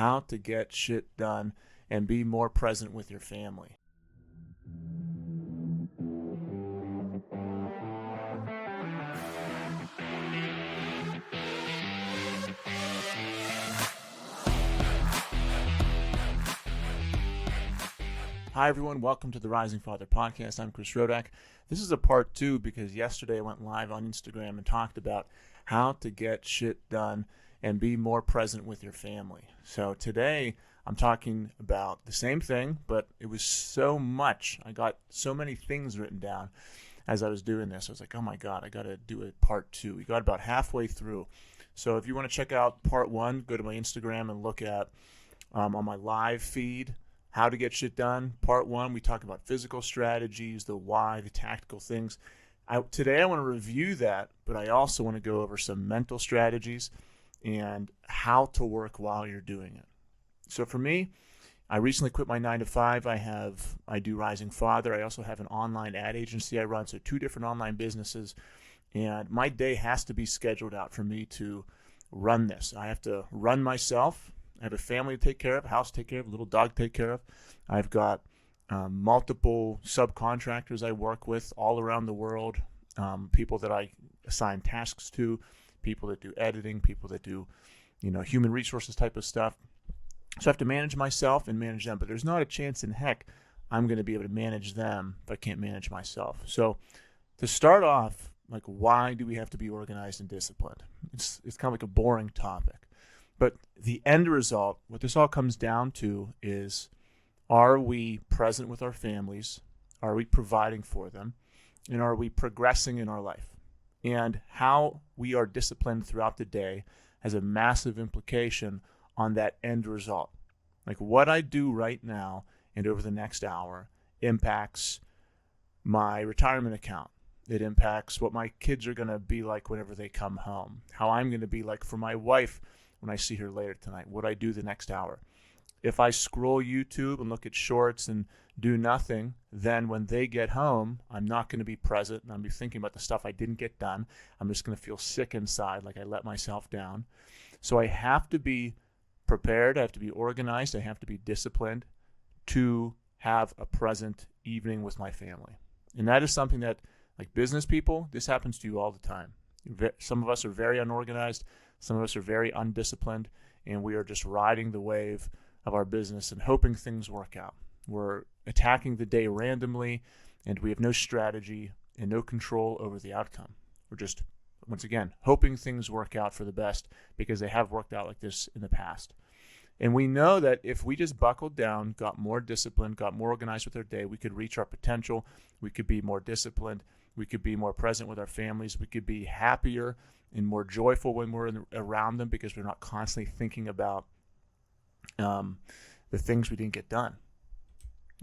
how to get shit done and be more present with your family. Hi, everyone. Welcome to the Rising Father Podcast. I'm Chris Rodack. This is a part 2 because yesterday I went live on Instagram and talked about how to get shit done and be more present with your family. So today I'm talking about the same thing, but it was so much. I got so many things written down as I was doing this. I was like, oh my God, I got to do a part 2. We got about halfway through. So if you want to check out part 1, go to my Instagram and look at on my live feed, how to get shit done. Part 1, we talk about physical strategies, the why, the tactical things. Today I want to review that, but I also want to go over some mental strategies and how to work while you're doing it. So for me, I recently quit my 9-to-5. I do Rising Father. I also have an online ad agency I run, so 2 different online businesses. And my day has to be scheduled out for me to run this. I have to run myself. I have a family to take care of, a house to take care of, a little dog to take care of. I've got multiple subcontractors I work with all around the world, people that I assign tasks to, people that do editing, people that do, human resources type of stuff. So I have to manage myself and manage them, but there's not a chance in heck I'm going to be able to manage them if I can't manage myself. So to start off, why do we have to be organized and disciplined? It's kind of like a boring topic. But the end result, what this all comes down to is, are we present with our families? Are we providing for them? And are we progressing in our life? And how we are disciplined throughout the day has a massive implication on that end result. What I do right now and over the next hour impacts my retirement account. It impacts what my kids are going to be like whenever they come home, how I'm going to be like for my wife when I see her later tonight, what I do the next hour. If I scroll YouTube and look at shorts and do nothing, then when they get home, I'm not going to be present and I'll be thinking about the stuff I didn't get done. I'm just going to feel sick inside, like I let myself down. So I have to be prepared. I have to be organized. I have to be disciplined to have a present evening with my family. And that is something that, like business people, this happens to you all the time. Some of us are very unorganized. Some of us are very undisciplined, and we are just riding the wave of our business and hoping things work out. We're attacking the day randomly, and we have no strategy and no control over the outcome. We're just, once again, hoping things work out for the best because they have worked out like this in the past. And we know that if we just buckled down, got more disciplined, got more organized with our day, we could reach our potential. We could be more disciplined. We could be more present with our families. We could be happier and more joyful when we're around them because we're not constantly thinking about the things we didn't get done.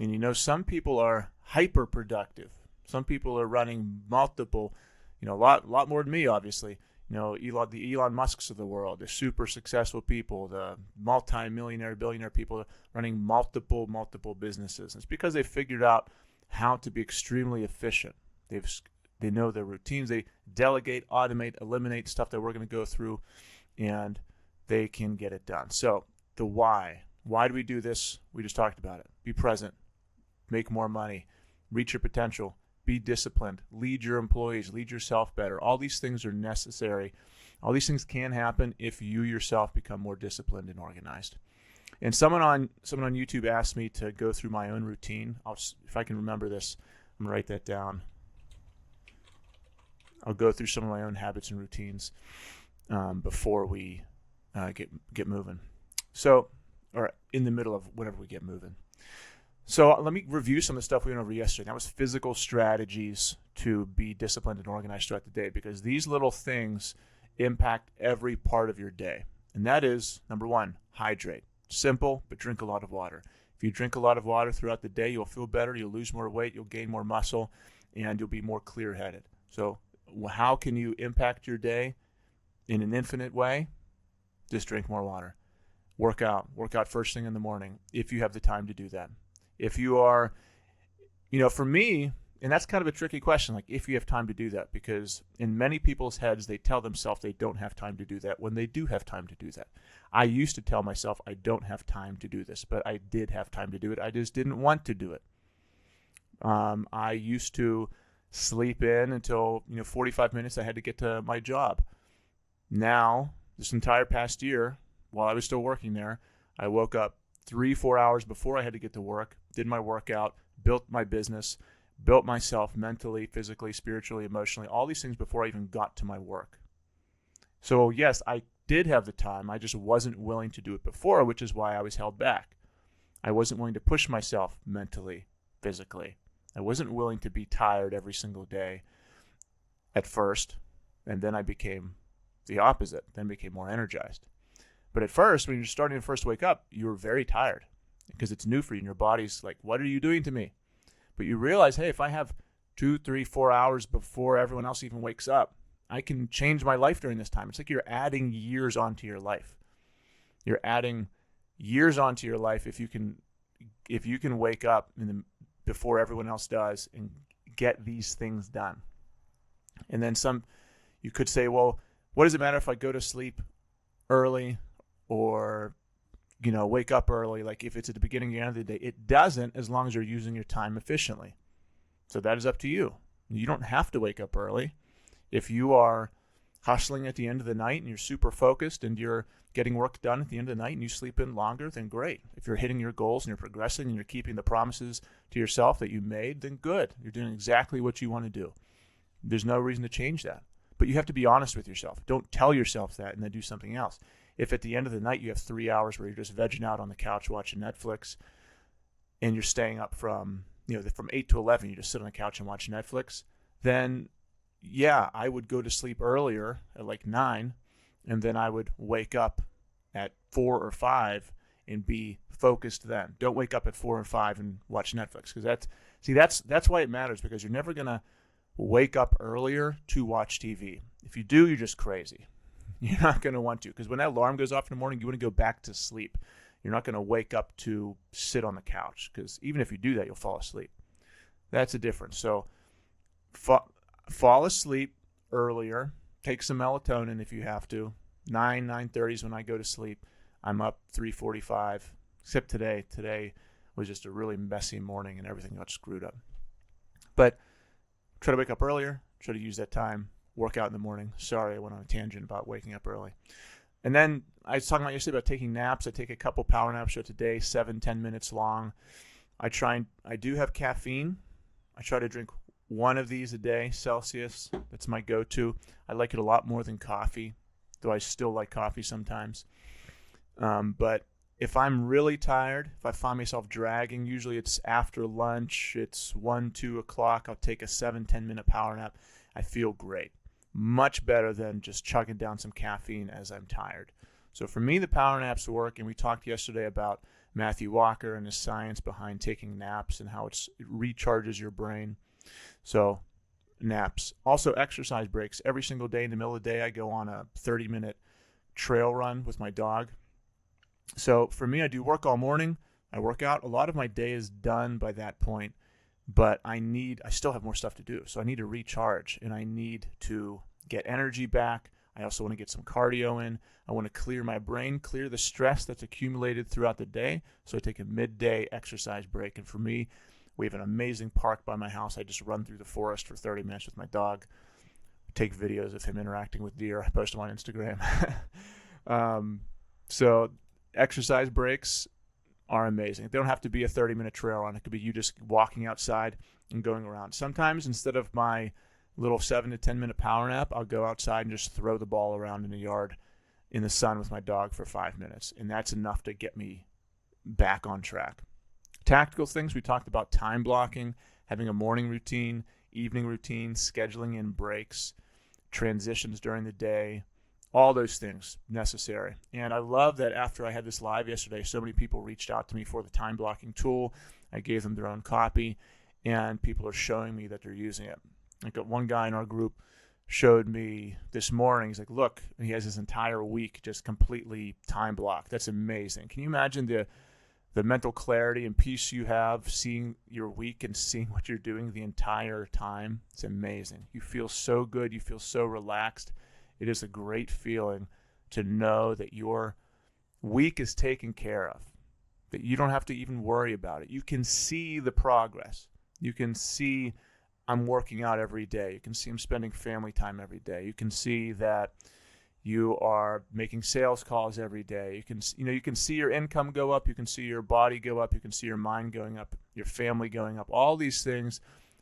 And some people are hyper productive. Some people are running multiple, a lot more than me, obviously. The Elon Musks of the world, the super successful people, the multi-millionaire, billionaire people running multiple businesses. It's because they figured out how to be extremely efficient. They know their routines. They delegate, automate, eliminate stuff that we're going to go through, and they can get it done. So the why. Why do we do this? We just talked about it. Be present. Make more money. Reach your potential. Be disciplined. Lead your employees. Lead yourself better. All these things are necessary. All these things can happen if you yourself become more disciplined and organized. And someone on YouTube asked me to go through my own routine. If I can remember this, I'm going to write that down. I'll go through some of my own habits and routines before we get moving. So, or in the middle of whenever we get moving. So let me review some of the stuff we went over yesterday. That was physical strategies to be disciplined and organized throughout the day, because these little things impact every part of your day. And that is, number 1, hydrate. Simple, but drink a lot of water. If you drink a lot of water throughout the day, you'll feel better, you'll lose more weight, you'll gain more muscle, and you'll be more clear-headed. So how can you impact your day in an infinite way? Just drink more water. Work out first thing in the morning if you have the time to do that. If you are, for me, And that's kind of a tricky question, like if you have time to do that, because in many people's heads, they tell themselves they don't have time to do that when they do have time to do that. I used to tell myself I don't have time to do this, but I did have time to do it. I just didn't want to do it. I used to sleep in until 45 minutes I had to get to my job. Now, this entire past year, while I was still working there, I woke up 3-4 hours before I had to get to work, did my workout, built my business, built myself mentally, physically, spiritually, emotionally, all these things before I even got to my work. So yes, I did have the time. I just wasn't willing to do it before, which is why I was held back. I wasn't willing to push myself mentally, physically. I wasn't willing to be tired every single day at first, and then I became the opposite, then became more energized. But at first, when you're starting to first wake up, you were very tired because it's new for you, and your body's like, what are you doing to me? But you realize, hey, if I have 2, 3, 4 hours before everyone else even wakes up, I can change my life during this time. It's like you're adding years onto your life. You're adding years onto your life if you can wake up before everyone else does and get these things done. And then you could say, well, what does it matter if I go to sleep early or wake up early? Like if it's at the beginning or end of the day, it doesn't, as long as you're using your time efficiently. So that is up to you. You don't have to wake up early. If you are hustling at the end of the night and you're super focused and you're getting work done at the end of the night and you sleep in longer, then great. If you're hitting your goals and you're progressing and you're keeping the promises to yourself that you made, then good. You're doing exactly what you want to do. There's no reason to change that. But you have to be honest with yourself. Don't tell yourself that and then do something else. If at the end of the night you have 3 hours where you're just vegging out on the couch watching Netflix and you're staying up from 8 to 11, you just sit on the couch and watch Netflix, then yeah, I would go to sleep earlier at like 9, and then I would wake up at 4 or 5 and be focused then. Don't wake up at 4 or 5 and watch Netflix, because that's why it matters, because you're never going to wake up earlier to watch TV. If you do, you're just crazy. You're not going to want to, because when that alarm goes off in the morning, you want to go back to sleep. You're not going to wake up to sit on the couch, because even if you do that, you'll fall asleep. That's the difference. So fall asleep earlier. Take some melatonin if you have to. 9:30 is when I go to sleep. I'm up 3:45, except today. Today was just a really messy morning and everything got screwed up. But try to wake up earlier. Try to use that time. Work out in the morning. Sorry, I went on a tangent about waking up early. And then I was talking about yesterday about taking naps. I take a couple power naps a day, 7-10 minutes long. I do have caffeine. I try to drink one of these a day, Celsius. That's my go-to. I like it a lot more than coffee, though I still like coffee sometimes. But if I'm really tired, if I find myself dragging, usually it's after lunch, it's 1-2 o'clock, I'll take a 7-10 minute power nap. I feel great. Much better than just chugging down some caffeine as I'm tired. So for me, the power naps work, and we talked yesterday about Matthew Walker and the science behind taking naps and how it recharges your brain. So naps. Also exercise breaks. Every single day in the middle of the day, I go on a 30-minute trail run with my dog. So for me, I do work all morning. I work out. A lot of my day is done by that point, but I still have more stuff to do. So I need to recharge, and I need to get energy back. I also want to get some cardio in. I want to clear my brain, clear the stress that's accumulated throughout the day. So I take a midday exercise break. And for me, we have an amazing park by my house. I just run through the forest for 30 minutes with my dog. Take videos of him interacting with deer. I post them on Instagram. So exercise breaks are amazing. They don't have to be a 30-minute trail run. It could be you just walking outside and going around. Sometimes instead of my little 7 to 10 minute power nap, I'll go outside and just throw the ball around in the yard in the sun with my dog for 5 minutes. And that's enough to get me back on track. Tactical things, we talked about time blocking, having a morning routine, evening routine, scheduling in breaks, transitions during the day, all those things necessary. And I love that after I had this live yesterday, so many people reached out to me for the time blocking tool. I gave them their own copy, and people are showing me that they're using it. Like one guy in our group showed me this morning. He's like, look, he has his entire week just completely time blocked. That's amazing. Can you imagine the the mental clarity and peace you have seeing your week and seeing what you're doing the entire time, it's amazing. You feel so good. You feel so relaxed. It is a great feeling to know that your week is taken care of, that you don't have to even worry about it. You can see the progress. You can see I'm working out every day. You can see I'm spending family time every day. You can see that you are making sales calls every day. You can see your income go up. You can see your body go up. You can see your mind going up, your family going up. All these things,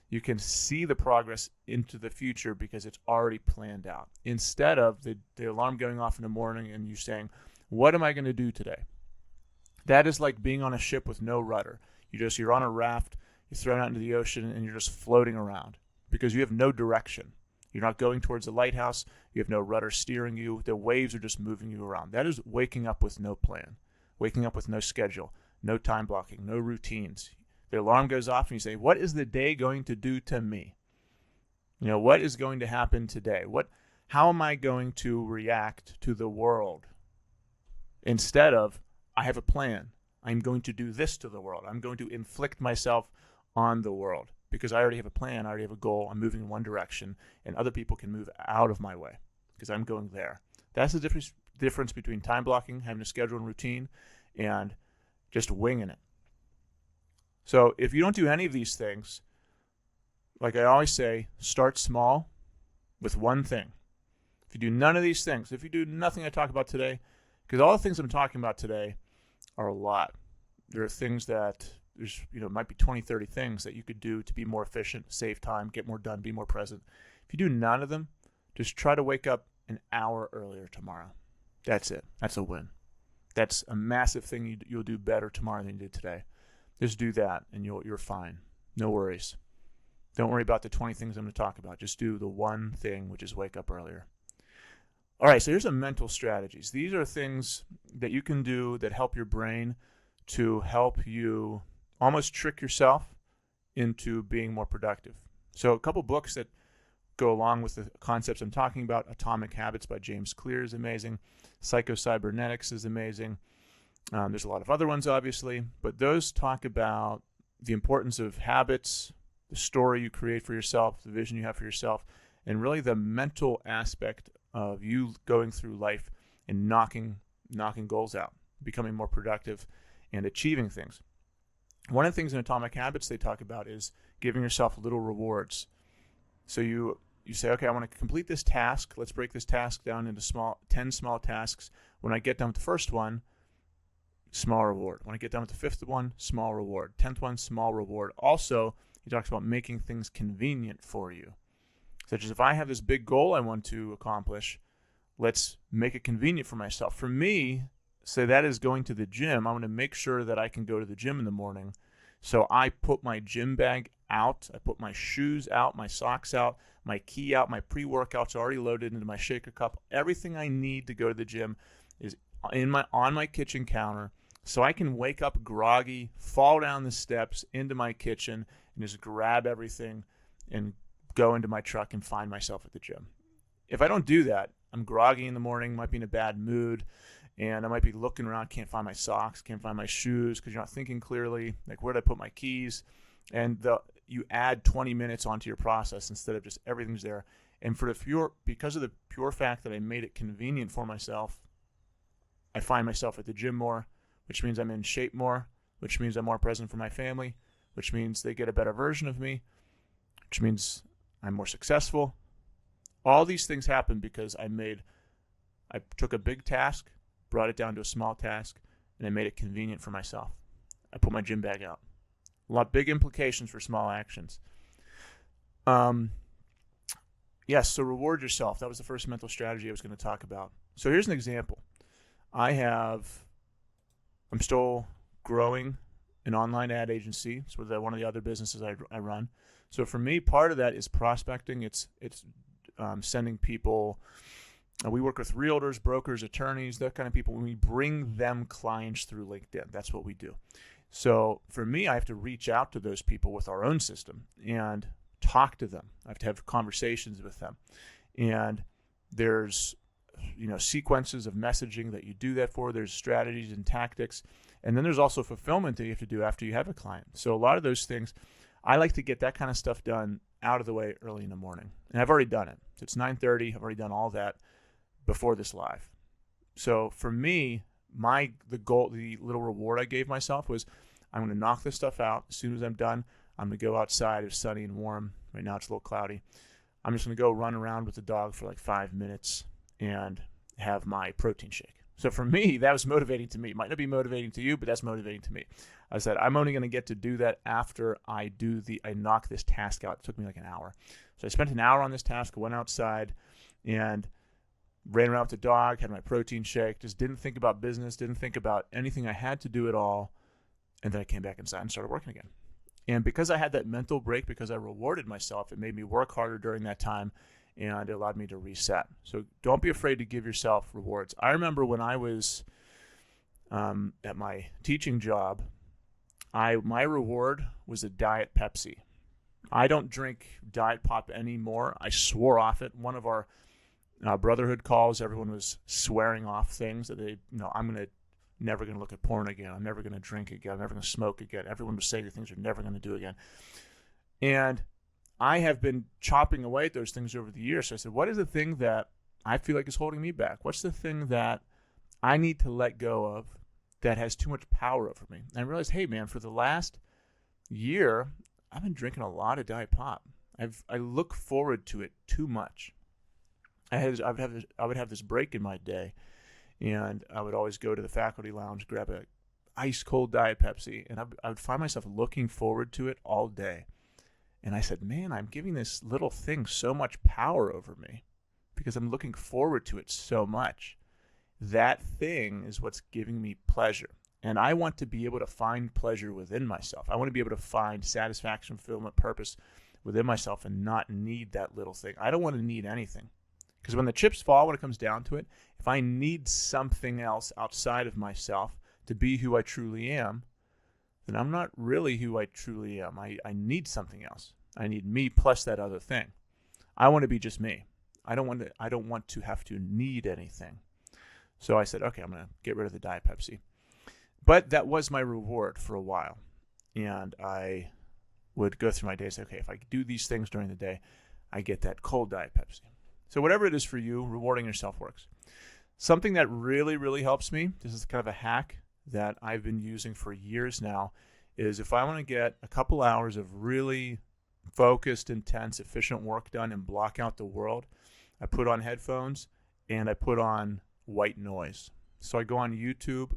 you can see the progress into the future because it's already planned out. Instead of the alarm going off in the morning and you saying, what am I going to do today? That is like being on a ship with no rudder. You're on a raft, you're thrown out into the ocean, and you're just floating around because you have no direction. You're not going towards the lighthouse. You have no rudder steering you. The waves are just moving you around. That is waking up with no plan, waking up with no schedule, no time blocking, no routines. The alarm goes off and you say, what is the day going to do to me? What is going to happen today? How am I going to react to the world? Instead of, I have a plan. I'm going to do this to the world. I'm going to inflict myself on the world because I already have a plan. I already have a goal. I'm moving in one direction, and other people can move out of my way because I'm going there. That's the difference between time blocking, having a schedule and routine, and just winging it. So if you don't do any of these things, like I always say, start small with one thing. If you do none of these things, if you do nothing I talk about today, because all the things I'm talking about today are a lot. There are things that might be 20, 30 things that you could do to be more efficient, save time, get more done, be more present. If you do none of them, just try to wake up an hour earlier tomorrow. That's it. That's a win. That's a massive thing you'll do better tomorrow than you did today. Just do that and you're fine. No worries. Don't worry about the 20 things I'm going to talk about. Just do the one thing, which is wake up earlier. All right, so here's some mental strategies. These are things that you can do that help your brain to help you almost trick yourself into being more productive. So a couple books that go along with the concepts I'm talking about. Atomic Habits by James Clear is amazing. Psycho-Cybernetics is amazing. There's a lot of other ones, obviously, but those talk about the importance of habits, the story you create for yourself, the vision you have for yourself, and really the mental aspect of you going through life and knocking goals out, becoming more productive and achieving things. One of the things in Atomic Habits they talk about is giving yourself little rewards. So you say, okay, I want to complete this task. Let's break this task down into 10 small tasks. When I get done with the first one, small reward. When I get done with the fifth one, small reward. 10th one, small reward. Also, he talks about making things convenient for you. Such as if I have this big goal I want to accomplish, let's make it convenient for myself. For me, say that is going to the gym. I want to make sure that I can go to the gym in the morning. So I put my gym bag out. I put my shoes out, my socks out, my key out, my pre-workout's already loaded into my shaker cup. Everything I need to go to the gym is on my kitchen counter. So I can wake up groggy, fall down the steps into my kitchen, and just grab everything and go into my truck and find myself at the gym. If I don't do that, I'm groggy in the morning, might be in a bad mood, and I might be looking around, can't find my socks, can't find my shoes because you're not thinking clearly, like where did I put my keys? And you add 20 minutes onto your process instead of just everything's there. And because of the pure fact that I made it convenient for myself, I find myself at the gym more, which means I'm in shape more, which means I'm more present for my family, which means they get a better version of me, which means I'm more successful. All these things happen because I took a big task, brought it down to a small task, and I made it convenient for myself. I put my gym bag out. A lot of big implications for small actions. Yes, so reward yourself. That was the first mental strategy I was going to talk about. So here's an example. I'm still growing an online ad agency. It's with one of the other businesses I run. So for me, part of that is prospecting. It's sending people. We work with realtors, brokers, attorneys, that kind of people. When we bring them clients through LinkedIn, that's what we do. So for me, I have to reach out to those people with our own system and talk to them. I have to have conversations with them. And there's sequences of messaging that you do that for. There's strategies and tactics. And then there's also fulfillment that you have to do after you have a client. So a lot of those things, I like to get that kind of stuff done out of the way early in the morning. And I've already done it. So it's 9:30. I've already done all that before this live. So for me, the little reward I gave myself was I'm going to knock this stuff out. As soon as I'm done, I'm going to go outside. It's sunny and warm. Right now it's a little cloudy. I'm just going to go run around with the dog for like 5 minutes and have my protein shake. So for me, that was motivating to me. It might not be motivating to you, but that's motivating to me. I said, I'm only going to get to do that after I knock this task out. It took me like an hour. So I spent an hour on this task, went outside and ran around with the dog, had my protein shake, just didn't think about business, didn't think about anything I had to do at all. And then I came back inside and started working again. And because I had that mental break, because I rewarded myself, it made me work harder during that time, and it allowed me to reset. So don't be afraid to give yourself rewards. I remember when I was at my teaching job, my reward was a Diet Pepsi. I don't drink Diet Pop anymore. I swore off it. One of our brotherhood calls, everyone was swearing off things that I'm never going to look at porn again. I'm never going to drink again. I'm never going to smoke again. Everyone was saying the things they're never going to do again. And I have been chopping away at those things over the years. So I said, what is the thing that I feel like is holding me back? What's the thing that I need to let go of that has too much power over me? And I realized, hey, man, for the last year, I've been drinking a lot of Diet Pop. I look forward to it too much. I would have this break in my day, and I would always go to the faculty lounge, grab a ice cold Diet Pepsi, and I would find myself looking forward to it all day. And I said, man, I'm giving this little thing so much power over me because I'm looking forward to it so much. That thing is what's giving me pleasure. And I want to be able to find pleasure within myself. I want to be able to find satisfaction, fulfillment, purpose within myself and not need that little thing. I don't want to need anything. Because when the chips fall, when it comes down to it, if I need something else outside of myself to be who I truly am, then I'm not really who I truly am. I need something else. I need me plus that other thing. I want to be just me. I don't want to have to need anything. So I said, okay, I'm going to get rid of the Diet Pepsi. But that was my reward for a while. And I would go through my day and say, okay, if I do these things during the day, I get that cold Diet Pepsi. So whatever it is for you, rewarding yourself works. Something that really, really helps me, this is kind of a hack that I've been using for years now, is if I want to get a couple hours of really focused, intense, efficient work done and block out the world, I put on headphones and I put on white noise. So I go on YouTube.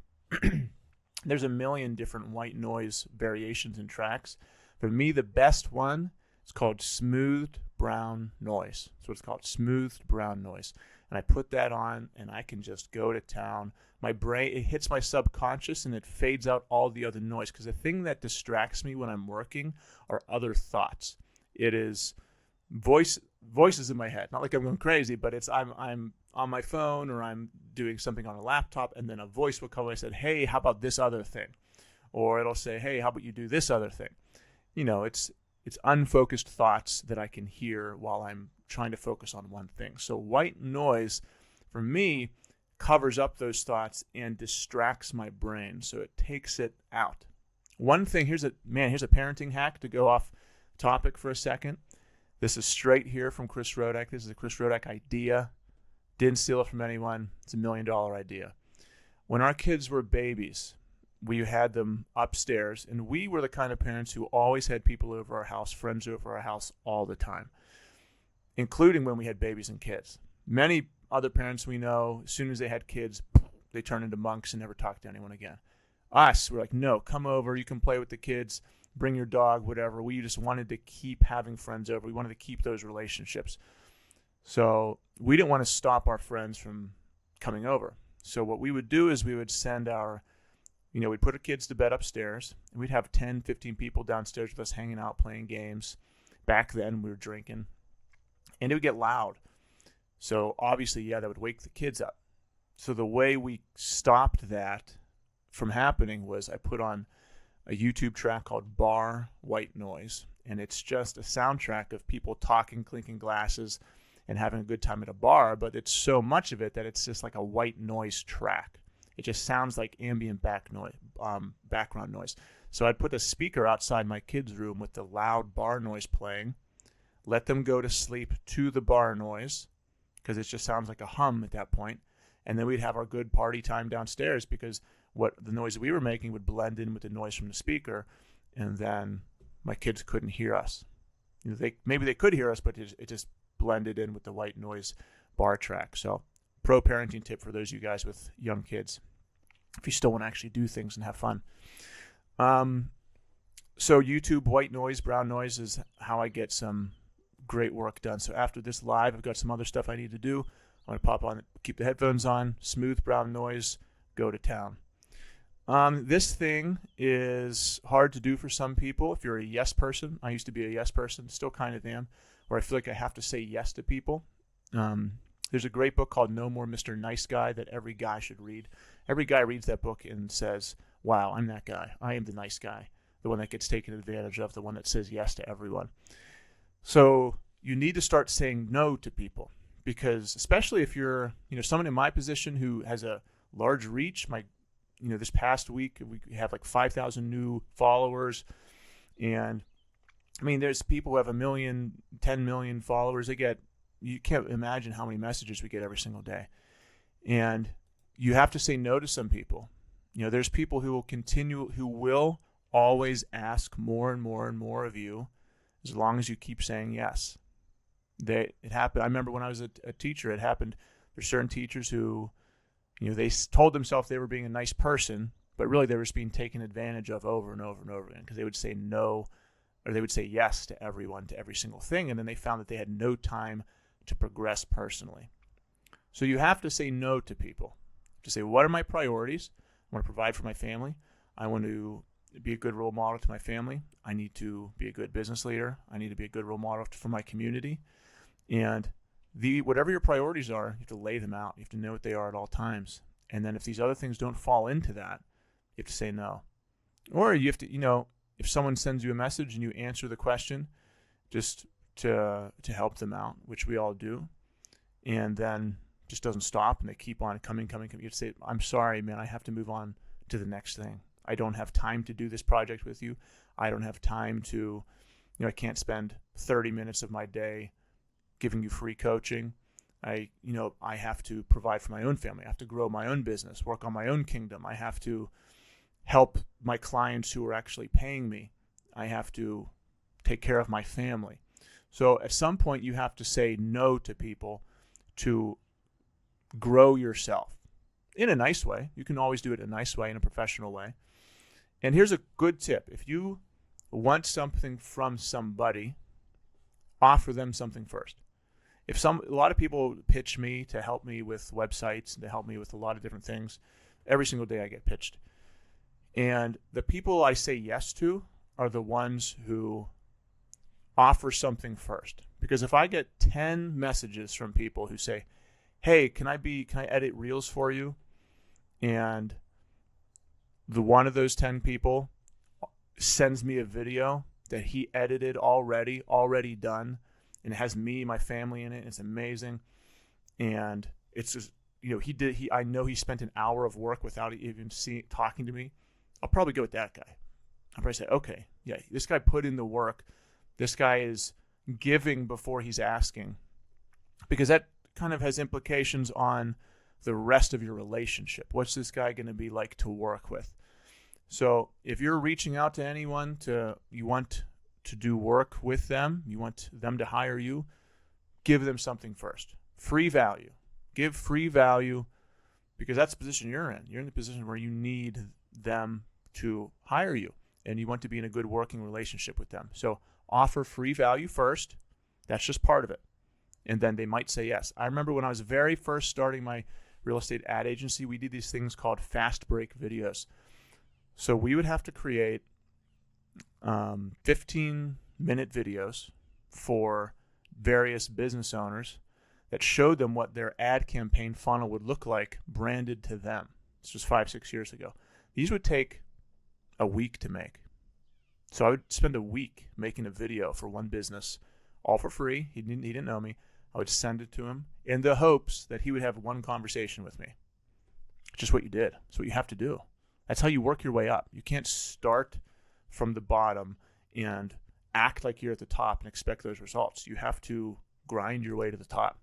There's a million different white noise variations and tracks. For me, the best one is called smoothed brown noise. So it's called smoothed brown noise. And I put that on and I can just go to town. My brain, it hits my subconscious and it fades out all the other noise. Because the thing that distracts me when I'm working are other thoughts. It is voices in my head. Not like I'm going crazy, but it's I'm on my phone or I'm doing something on a laptop and then a voice will come and say, hey, how about this other thing? Or it'll say, hey, how about you do this other thing? You know, it's unfocused thoughts that I can hear while I'm trying to focus on one thing. So white noise, for me, covers up those thoughts and distracts my brain. So it takes it out. One thing, here's a parenting hack to go off topic for a second. This is straight here from Chris Rodack. This is a Chris Rodack idea. Didn't steal it from anyone. It's $1 million idea. When our kids were babies, we had them upstairs, and we were the kind of parents who always had people over our house, friends over our house all the time, including when we had babies and kids. Many other parents we know, as soon as they had kids, they turned into monks and never talked to anyone again. Us, we're like, no, come over, you can play with the kids, bring your dog, whatever. We just wanted to keep having friends over. We wanted to keep those relationships. So we didn't want to stop our friends from coming over. So what we would do is we would send we'd put our kids to bed upstairs, and we'd have 10, 15 people downstairs with us hanging out, playing games. Back then, we were drinking, and it would get loud. So obviously, that would wake the kids up. So the way we stopped that from happening was I put on a YouTube track called Bar White Noise, and it's just a soundtrack of people talking, clinking glasses, and having a good time at a bar, but it's so much of it that it's just like a white noise track. It just sounds like ambient background noise. So I'd put a speaker outside my kids' room with the loud bar noise playing, let them go to sleep to the bar noise, because it just sounds like a hum at that point. And then we'd have our good party time downstairs, because what the noise we were making would blend in with the noise from the speaker, and then my kids couldn't hear us. Maybe they could hear us, but it just blended in with the white noise bar track. So pro parenting tip for those of you guys with young kids, if you still want to actually do things and have fun. So YouTube white noise, brown noise is how I get some great work done. So after this live, I've got some other stuff I need to do. I'm going to pop on, keep the headphones on, smooth brown noise, go to town. This thing is hard to do for some people. If you're a yes person, I used to be a yes person, still kind of am, where I feel like I have to say yes to people. There's a great book called No More Mr. Nice Guy that every guy should read. Every guy reads that book and says, wow, I'm that guy. I am the nice guy, the one that gets taken advantage of, the one that says yes to everyone. So you need to start saying no to people, because especially if you're, someone in my position who has a large reach. This past week we have like 5,000 new followers, and there's people who have 1 million, 10 million followers. You can't imagine how many messages we get every single day, and you have to say no to some people. There's people who will always ask more and more and more of you, as long as you keep saying yes. It happened. I remember when I was a teacher, it happened. There's certain teachers who, they told themselves they were being a nice person, but really they were just being taken advantage of over and over and over again, because they would say no, or they would say yes to everyone, to every single thing, and then they found that they had no time to progress personally. So you have to say no to people. To say, what are my priorities? I want to provide for my family. I want to be a good role model to my family. I need to be a good business leader. I need to be a good role model for my community. And whatever your priorities are, you have to lay them out. You have to know what they are at all times. And then if these other things don't fall into that, you have to say no. Or you have to, if someone sends you a message and you answer the question, just to help them out, which we all do, and then just doesn't stop and they keep on coming. You have to say, I'm sorry, man, I have to move on to the next thing. I don't have time to do this project with you. I don't have time to, I can't spend 30 minutes of my day giving you free coaching. I have to provide for my own family. I have to grow my own business, work on my own kingdom. I have to help my clients who are actually paying me. I have to take care of my family. So at some point you have to say no to people to grow yourself in a nice way. You can always do it in a nice way, in a professional way. And here's a good tip. If you want something from somebody, offer them something first. A lot of people pitch me to help me with websites and to help me with a lot of different things. Every single day I get pitched. And the people I say yes to are the ones who offer something first. Because if I get 10 messages from people who say, hey, can I edit reels for you? And the one of those 10 people sends me a video that he edited already done, and it has me, my family in it. It's amazing. And it's just, I know he spent an hour of work without even talking to me. I'll probably go with that guy. I'll probably say, okay, yeah, this guy put in the work. This guy is giving before he's asking, because that kind of has implications on the rest of your relationship. What's this guy going to be like to work with? So if you're reaching out to anyone you want to do work with them, you want them to hire you, give them something first. Free value. Give free value, because that's the position you're in. You're in the position where you need them to hire you, and you want to be in a good working relationship with them. So offer free value first. That's just part of it. And then they might say yes. I remember when I was very first starting my real estate ad agency, we did these things called fast break videos. So we would have to create 15-minute videos for various business owners that showed them what their ad campaign funnel would look like branded to them. This was 5-6 years ago. These would take a week to make. So I would spend a week making a video for one business, all for free. He didn't know me. I would send it to him in the hopes that he would have one conversation with me. just what you did. It's what you have to do. That's how you work your way up. You can't start from the bottom and act like you're at the top and expect those results. You have to grind your way to the top.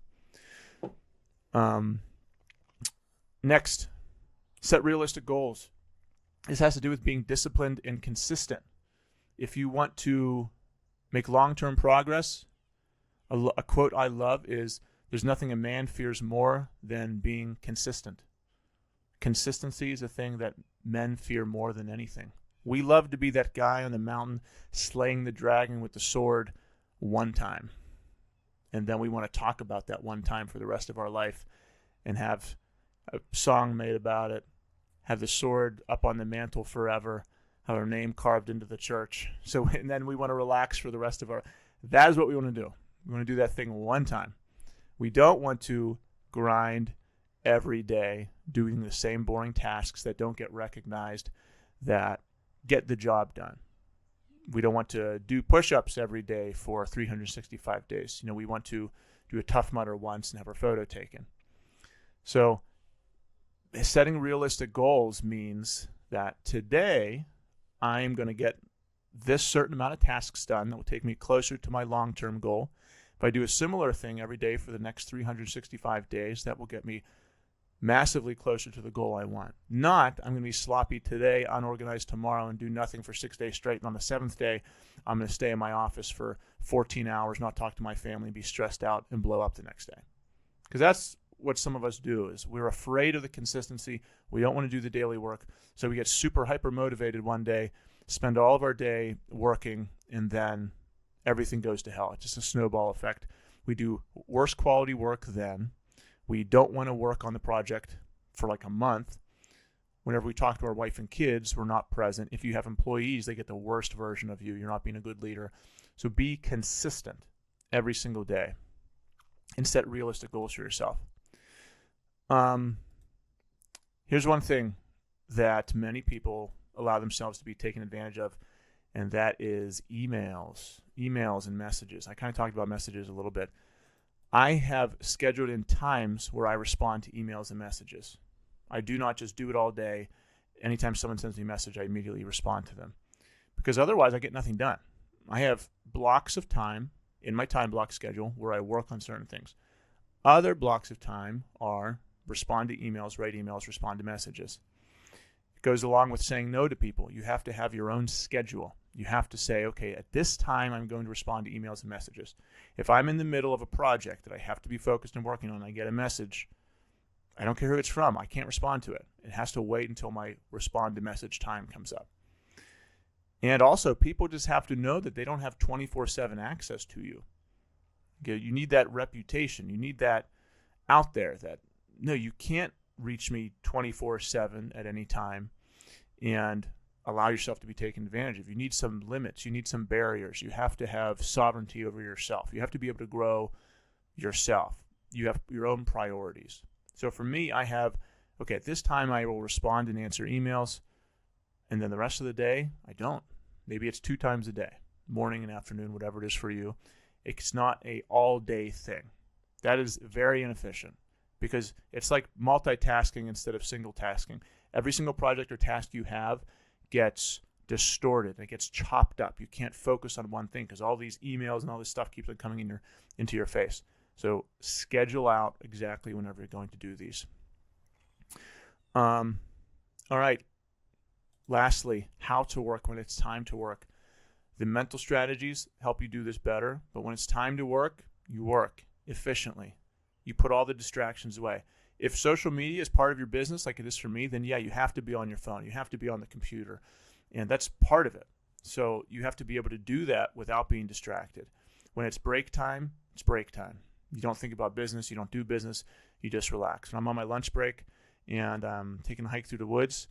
Next, set realistic goals. This has to do with being disciplined and consistent. If you want to make long-term progress, a quote I love is, "There's nothing a man fears more than being consistent." Consistency is a thing that men fear more than anything. We love to be that guy on the mountain slaying the dragon with the sword one time. And then we want to talk about that one time for the rest of our life and have a song made about it, have the sword up on the mantle forever, have our name carved into the church. So, and then we want to relax for the rest of our, that is what we want to do. We want to do that thing one time. We don't want to grind every day doing the same boring tasks that don't get recognized, that get the job done. We don't want to do push-ups every day for 365 days. We want to do a Tough Mudder once and have our photo taken. So setting realistic goals means that today I'm going to get this certain amount of tasks done that will take me closer to my long-term goal. If I do a similar thing every day for the next 365 days, that will get me massively closer to the goal I want. Not, I'm going to be sloppy today, unorganized tomorrow, and do nothing for 6 days straight. And on the 7th day, I'm going to stay in my office for 14 hours, not talk to my family, be stressed out, and blow up the next day. Because that's what some of us do, is we're afraid of the consistency. We don't want to do the daily work. So we get super hyper motivated one day, spend all of our day working, and then everything goes to hell. It's just a snowball effect. We do worse quality work then. We don't want to work on the project for like a month. Whenever we talk to our wife and kids, we're not present. If you have employees, they get the worst version of you. You're not being a good leader. So be consistent every single day and set realistic goals for yourself. Here's one thing that many people allow themselves to be taken advantage of, and that is emails and messages. I kind of talked about messages a little bit. I have scheduled in times where I respond to emails and messages. I do not just do it all day. Anytime someone sends me a message, I immediately respond to them, because otherwise I get nothing done. I have blocks of time in my time block schedule where I work on certain things. Other blocks of time are respond to emails, write emails, respond to messages. It goes along with saying no to people. You have to have your own schedule. You have to say, okay, at this time I'm going to respond to emails and messages. If I'm in the middle of a project that I have to be focused and working on, I get a message, I don't care who it's from, I can't respond to it. It has to wait until my respond to message time comes up. And also, people just have to know that they don't have 24/7 access to you. Okay, you need that reputation. You need that out there that, no, you can't reach me 24/7 at any time and allow yourself to be taken advantage of. You need some limits. You need some barriers. You have to have sovereignty over yourself. You have to be able to grow yourself. You have your own priorities. So for me, I have, okay, at this time I will respond and answer emails, and then the rest of the day, I don't. Maybe it's 2 times a day, morning and afternoon, whatever it is for you. It's not a all-day thing. That is very inefficient, because it's like multitasking instead of single tasking. Every single project or task you have gets distorted. It gets chopped up. You can't focus on one thing because all these emails and all this stuff keeps on coming into your face. So schedule out exactly whenever you're going to do these. All right. Lastly, how to work when it's time to work. The mental strategies help you do this better, but when it's time to work, you work efficiently. You put all the distractions away. If social media is part of your business, like it is for me, then yeah, you have to be on your phone. You have to be on the computer, and that's part of it. So you have to be able to do that without being distracted. When it's break time, it's break time. You don't think about business. You don't do business. You just relax. When I'm on my lunch break and I'm taking a hike through the woods,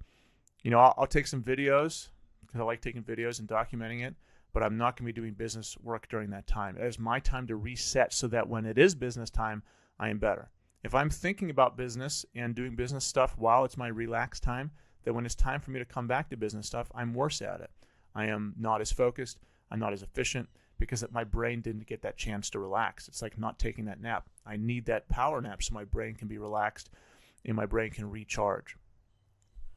I'll take some videos because I like taking videos and documenting it, but I'm not going to be doing business work during that time. It is my time to reset so that when it is business time, I am better. If I'm thinking about business and doing business stuff while it's my relaxed time, then when it's time for me to come back to business stuff, I'm worse at it. I am not as focused. I'm not as efficient because my brain didn't get that chance to relax. It's like not taking that nap. I need that power nap so my brain can be relaxed and my brain can recharge.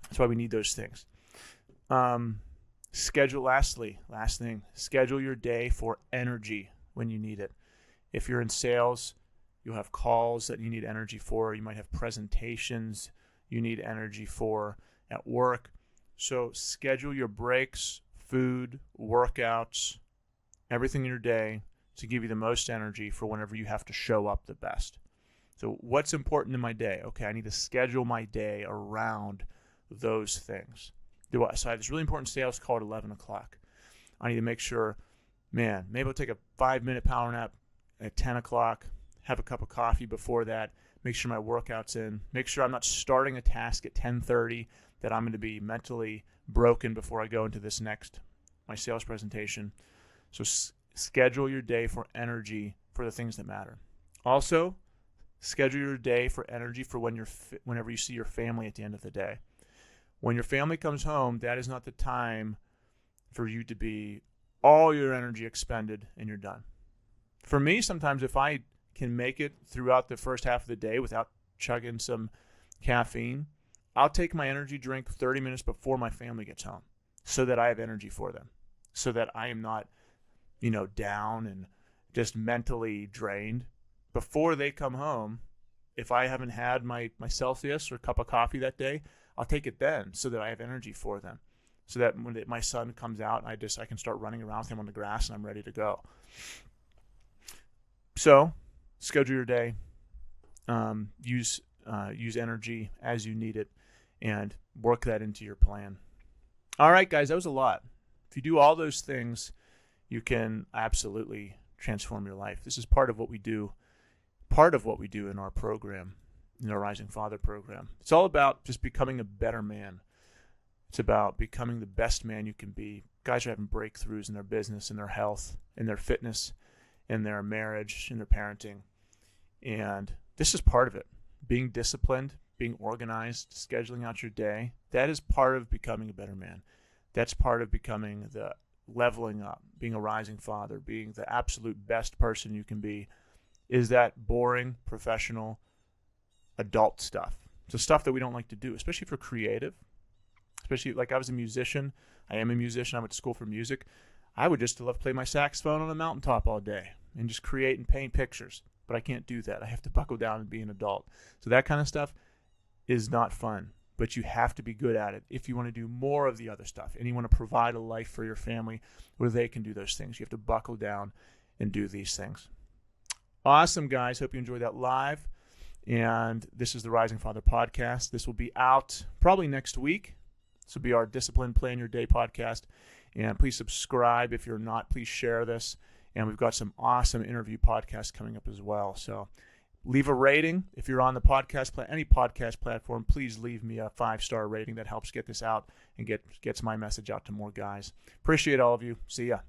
That's why we need those things. Last thing, schedule your day for energy when you need it. If you're in sales, you'll have calls that you need energy for. You might have presentations you need energy for at work. So schedule your breaks, food, workouts, everything in your day to give you the most energy for whenever you have to show up the best. So what's important in my day? Okay, I need to schedule my day around those things. So I have this really important sales call at 11 o'clock. I need to make sure, maybe I'll take a 5-minute power nap at 10 o'clock, have a cup of coffee before that, make sure my workout's in, make sure I'm not starting a task at 10:30 that I'm going to be mentally broken before I go into my sales presentation. So schedule your day for energy for the things that matter. Also, schedule your day for energy for whenever you see your family at the end of the day. When your family comes home, that is not the time for you to be all your energy expended and you're done. For me, sometimes if I can make it throughout the first half of the day without chugging some caffeine, I'll take my energy drink 30 minutes before my family gets home so that I have energy for them, so that I am not, down and just mentally drained. Before they come home, if I haven't had my Celsius or cup of coffee that day, I'll take it then so that I have energy for them, so that when my son comes out, I can start running around with him on the grass and I'm ready to go. So schedule your day, use energy as you need it, and work that into your plan. All right, guys, that was a lot. If you do all those things, you can absolutely transform your life. This is part of what we do in our program, in our Rising Father program. It's all about just becoming a better man. It's about becoming the best man you can be. Guys are having breakthroughs in their business, in their health, in their fitness, in their marriage, in their parenting. And this is part of it. Being disciplined, being organized, scheduling out your day, that is part of becoming a better man. That's part of becoming the leveling up, being a rising father, being the absolute best person you can be, is that boring, professional, adult stuff. It's the stuff that we don't like to do, especially if we're creative. Especially like I was a musician. I am a musician. I went to school for music. I would just love to play my saxophone on a mountaintop all day and just create and paint pictures. But I can't do that. I have to buckle down and be an adult. So that kind of stuff is not fun. But you have to be good at it if you want to do more of the other stuff. And you want to provide a life for your family where they can do those things. You have to buckle down and do these things. Awesome, guys. Hope you enjoyed that live. And this is the Rising Father podcast. This will be out probably next week. This will be our Discipline Plan Your Day podcast. And please subscribe. If you're not, please share this. And we've got some awesome interview podcasts coming up as well. So leave a rating. If you're on the any podcast platform, please leave me a 5-star rating. That helps get this out and gets my message out to more guys. Appreciate all of you. See ya.